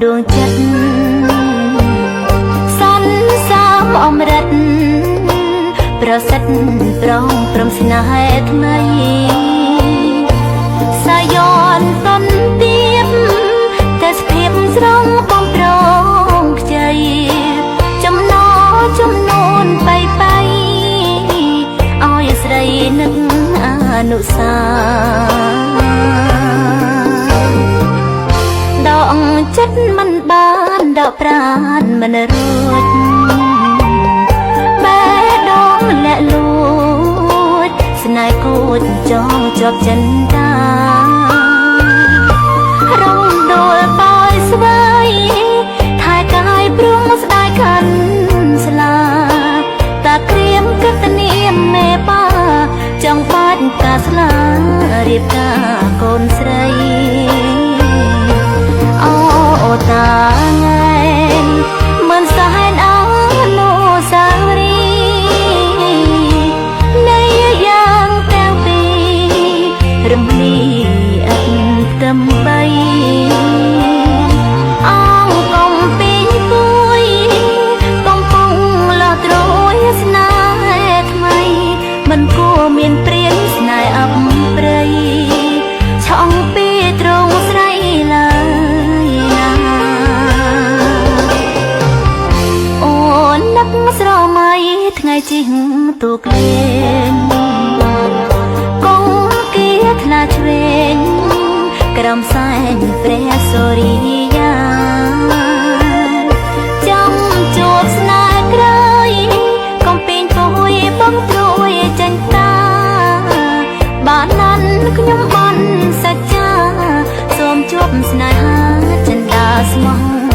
ดวงจันทร์สันสามอมรัตประสิทธิ์ปรองพรมสนาថ្មីសាយ័នតនទៀបតែស្ភាពស្រងបំប្រងខ្ចីចំណោចំនួនបៃឲ្យស្រីនឹកអនុសាដកចិត្តមិនបានដកប្រាណមិនរួចបែដងលាក់លួចស្នេហ៍គួចចងជាប់ចិនតារំដួលបាយស្វាយថែកាយព្រុងស្ដាយខាន់ស្លាតាក្រៀមគិតនាមមេបាចង់បាច់ការស្លារៀបការកូនស្រីអូតាថ្ងៃមិនសែនអនុស្សាវរីយ៍នៃយ៉ាងទាំងពីររំលីអត់ទំបីអងកំពីពួយកំពុងលោះត្រួយស្នេហ៍ថ្មីមិនគួរមានព្រានស្នេហ៍អប់ព្រៃឆក់ពីត្រង់ស្រីឡើយណាអូននឹកស្រមៃថ្ងៃជីងទូកលេងកងគៀថ្លាឆ្វេងក្រំសែនព្រះសូរិយាចាំជួបស្នេហ៍ក្រោយកំពីងពួយបងត្រួយចាញ់តាបានណាន់ខ្ញុំបានសច្ចាសូមជួបស្នេហាចិន្តាស្មោះ